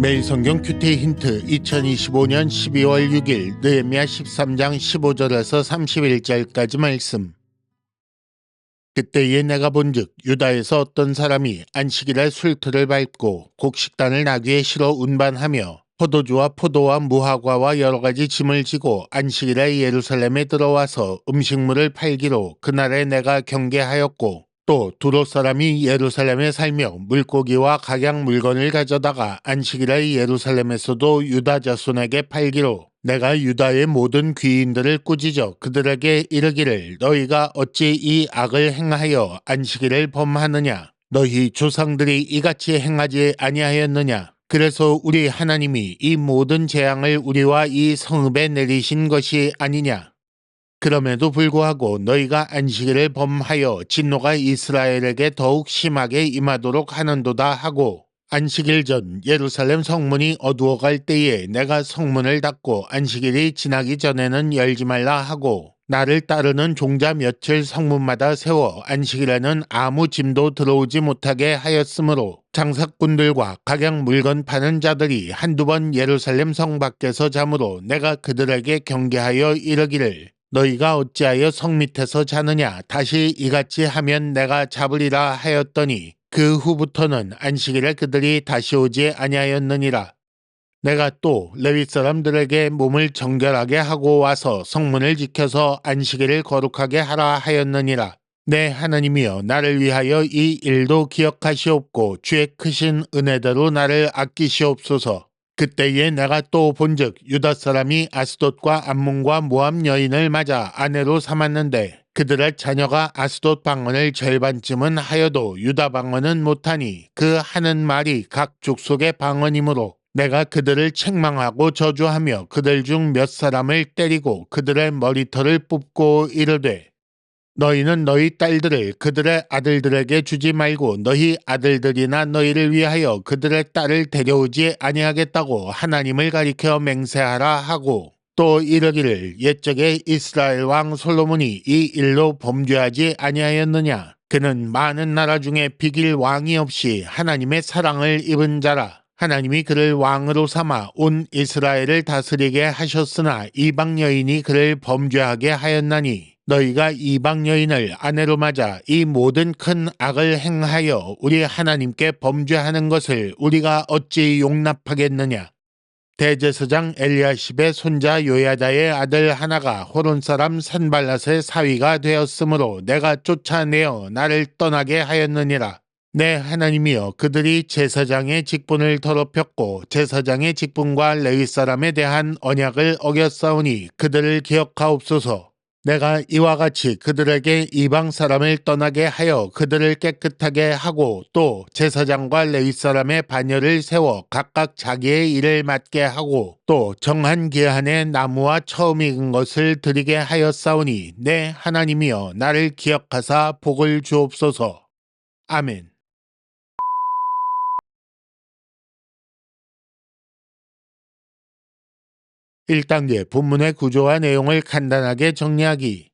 매일 성경 큐티 힌트 2025년 12월 6일 느헤미야 13장 15절에서 31절까지 말씀. 그때에 내가 본즉 유다에서 어떤 사람이 안식일에 술틀을 밟고 곡식단을 나귀에 실어 운반하며 포도주와 포도와 무화과와 여러 가지 짐을 지고 안식일에 예루살렘에 들어와서 음식물을 팔기로 그날에 내가 경계하였고, 또 두로 사람이 예루살렘에 살며 물고기와 각양 물건을 가져다가 안식일에 예루살렘에서도 유다 자손에게 팔기로 내가 유다의 모든 귀인들을 꾸짖어 그들에게 이르기를 너희가 어찌 이 악을 행하여 안식일을 범하느냐. 너희 조상들이 이같이 행하지 아니하였느냐. 그래서 우리 하나님이 이 모든 재앙을 우리와 이 성읍에 내리신 것이 아니냐. 그럼에도 불구하고 너희가 안식일을 범하여 진노가 이스라엘에게 더욱 심하게 임하도록 하는도다 하고, 안식일 전 예루살렘 성문이 어두워갈 때에 내가 성문을 닫고 안식일이 지나기 전에는 열지 말라 하고, 나를 따르는 종자 며칠 성문마다 세워 안식일에는 아무 짐도 들어오지 못하게 하였으므로 장사꾼들과 각양 물건 파는 자들이 한두 번 예루살렘 성 밖에서 자므로 내가 그들에게 경계하여 이르기를 너희가 어찌하여 성 밑에서 자느냐. 다시 이같이 하면 내가 잡으리라 하였더니 그 후부터는 안식일에 그들이 다시 오지 아니하였느니라. 내가 또 레위 사람들에게 몸을 정결하게 하고 와서 성문을 지켜서 안식일을 거룩하게 하라 하였느니라. 내 하나님이여, 나를 위하여 이 일도 기억하시옵고 주의 크신 은혜대로 나를 아끼시옵소서. 그때에 내가 또 본즉 유다 사람이 아스돗과 암몬과 모압 여인을 맞아 아내로 삼았는데 그들의 자녀가 아스돗 방언을 절반쯤은 하여도 유다 방언은 못하니 그 하는 말이 각 족속의 방언이므로 내가 그들을 책망하고 저주하며 그들 중 몇 사람을 때리고 그들의 머리털을 뽑고 이르되 너희는 너희 딸들을 그들의 아들들에게 주지 말고 너희 아들들이나 너희를 위하여 그들의 딸을 데려오지 아니하겠다고 하나님을 가리켜 맹세하라 하고, 또 이르기를 옛적에 이스라엘 왕 솔로몬이 이 일로 범죄하지 아니하였느냐. 그는 많은 나라 중에 비길 왕이 없이 하나님의 사랑을 입은 자라. 하나님이 그를 왕으로 삼아 온 이스라엘을 다스리게 하셨으나 이방 여인이 그를 범죄하게 하였나니 너희가 이방 여인을 아내로 맞아 이 모든 큰 악을 행하여 우리 하나님께 범죄하는 것을 우리가 어찌 용납하겠느냐. 대제사장 엘리야십의 손자 요야다의 아들 하나가 호론 사람 산발랏의 사위가 되었으므로 내가 쫓아내어 나를 떠나게 하였느니라. 내 하나님이여, 그들이 제사장의 직분을 더럽혔고 제사장의 직분과 레위 사람에 대한 언약을 어겼사오니 그들을 기억하옵소서. 내가 이와 같이 그들에게 이방 사람을 떠나게 하여 그들을 깨끗하게 하고, 또 제사장과 레위 사람의 반열을 세워 각각 자기의 일을 맡게 하고, 또 정한 기한에 나무와 처음 익은 것을 드리게 하였사오니 내 하나님이여, 나를 기억하사 복을 주옵소서. 아멘. 1단계 본문의 구조와 내용을 간단하게 정리하기.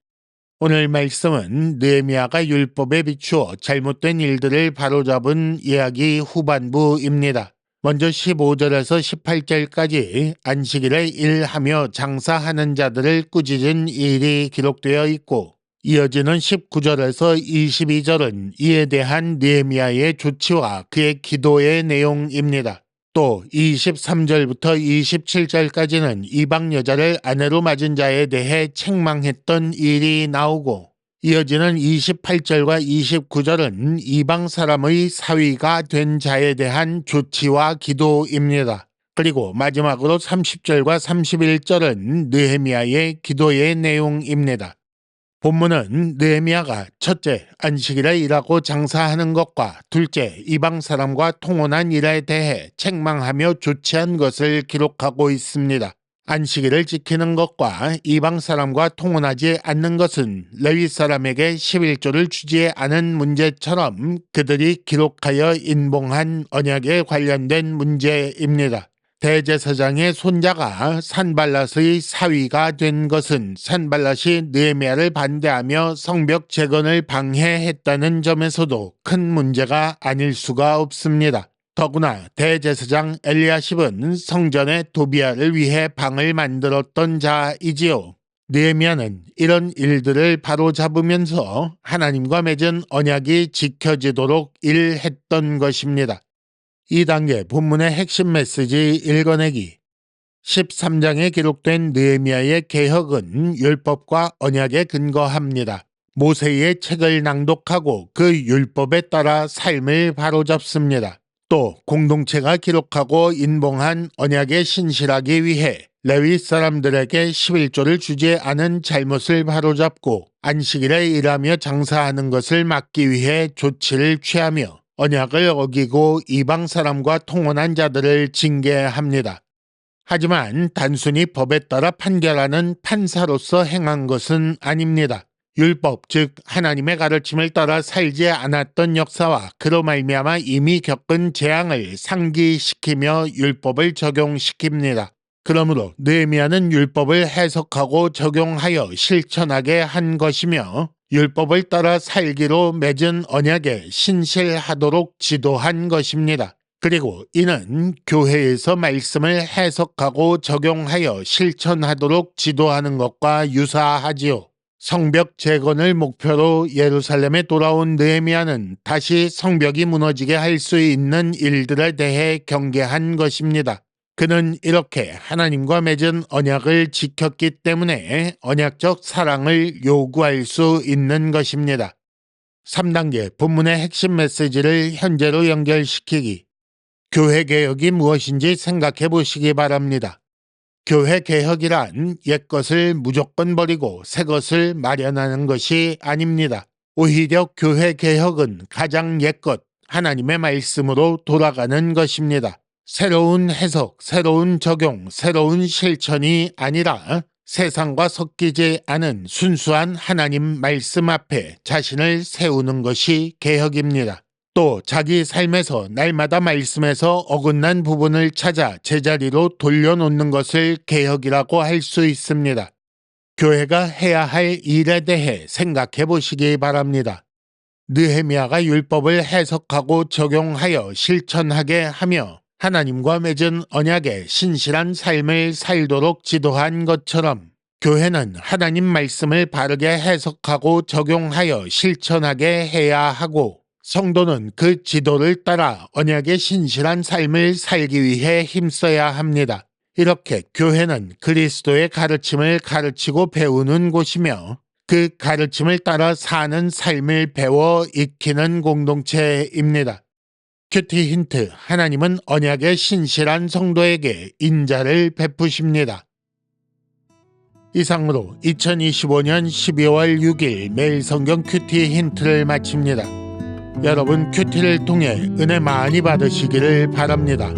오늘 말씀은 느헤미야가 율법에 비추어 잘못된 일들을 바로잡은 이야기 후반부입니다. 먼저 15절에서 18절까지 안식일에 일하며 장사하는 자들을 꾸짖은 일이 기록되어 있고, 이어지는 19절에서 22절은 이에 대한 느헤미야의 조치와 그의 기도의 내용입니다. 또 23절부터 27절까지는 이방 여자를 아내로 맞은 자에 대해 책망했던 일이 나오고, 이어지는 28절과 29절은 이방 사람의 사위가 된 자에 대한 조치와 기도입니다. 그리고 마지막으로 30절과 31절은 느헤미야의 기도의 내용입니다. 본문은 느헤미야가 첫째, 안식일에 일하고 장사하는 것과 둘째, 이방 사람과 통혼한 일에 대해 책망하며 조치한 것을 기록하고 있습니다. 안식일을 지키는 것과 이방 사람과 통혼하지 않는 것은 레위 사람에게 11조를 주지 않은 문제처럼 그들이 기록하여 인봉한 언약에 관련된 문제입니다. 대제사장의 손자가 산발랏의 사위가 된 것은 산발랏이 느헤미야를 반대하며 성벽 재건을 방해했다는 점에서도 큰 문제가 아닐 수가 없습니다. 더구나 대제사장 엘리야십은 성전의 도비아를 위해 방을 만들었던 자이지요. 느헤미야는 이런 일들을 바로잡으면서 하나님과 맺은 언약이 지켜지도록 일했던 것입니다. 2단계 본문의 핵심 메시지 읽어내기. 13장에 기록된 느헤미야의 개혁은 율법과 언약에 근거합니다. 모세의 책을 낭독하고 그 율법에 따라 삶을 바로잡습니다. 또 공동체가 기록하고 인봉한 언약에 신실하기 위해 레위 사람들에게 11조를 주지 않은 잘못을 바로잡고 안식일에 일하며 장사하는 것을 막기 위해 조치를 취하며 언약을 어기고 이방 사람과 통혼한 자들을 징계합니다. 하지만 단순히 법에 따라 판결하는 판사로서 행한 것은 아닙니다. 율법, 즉 하나님의 가르침을 따라 살지 않았던 역사와 그로 말미암아 이미 겪은 재앙을 상기시키며 율법을 적용시킵니다. 그러므로 느헤미야는 율법을 해석하고 적용하여 실천하게 한 것이며 율법을 따라 살기로 맺은 언약에 신실하도록 지도한 것입니다. 그리고 이는 교회에서 말씀을 해석하고 적용하여 실천하도록 지도하는 것과 유사하지요. 성벽 재건을 목표로 예루살렘에 돌아온 느헤미야는 다시 성벽이 무너지게 할 수 있는 일들에 대해 경계한 것입니다. 그는 이렇게 하나님과 맺은 언약을 지켰기 때문에 언약적 사랑을 요구할 수 있는 것입니다. 3단계 본문의 핵심 메시지를 현재로 연결시키기. 교회 개혁이 무엇인지 생각해 보시기 바랍니다. 교회 개혁이란 옛것을 무조건 버리고 새것을 마련하는 것이 아닙니다. 오히려 교회 개혁은 가장 옛것, 하나님의 말씀으로 돌아가는 것입니다. 새로운 해석, 새로운 적용, 새로운 실천이 아니라 세상과 섞이지 않은 순수한 하나님 말씀 앞에 자신을 세우는 것이 개혁입니다. 또 자기 삶에서 날마다 말씀에서 어긋난 부분을 찾아 제자리로 돌려놓는 것을 개혁이라고 할 수 있습니다. 교회가 해야 할 일에 대해 생각해 보시기 바랍니다. 느헤미야가 율법을 해석하고 적용하여 실천하게 하며 하나님과 맺은 언약에 신실한 삶을 살도록 지도한 것처럼 교회는 하나님 말씀을 바르게 해석하고 적용하여 실천하게 해야 하고 성도는 그 지도를 따라 언약의 신실한 삶을 살기 위해 힘써야 합니다. 이렇게 교회는 그리스도의 가르침을 가르치고 배우는 곳이며 그 가르침을 따라 사는 삶을 배워 익히는 공동체입니다. 큐티 힌트, 하나님은 언약의 신실한 성도에게 인자를 베푸십니다. 이상으로 2025년 12월 6일 매일 성경 큐티 힌트를 마칩니다. 여러분 큐티를 통해 은혜 많이 받으시기를 바랍니다.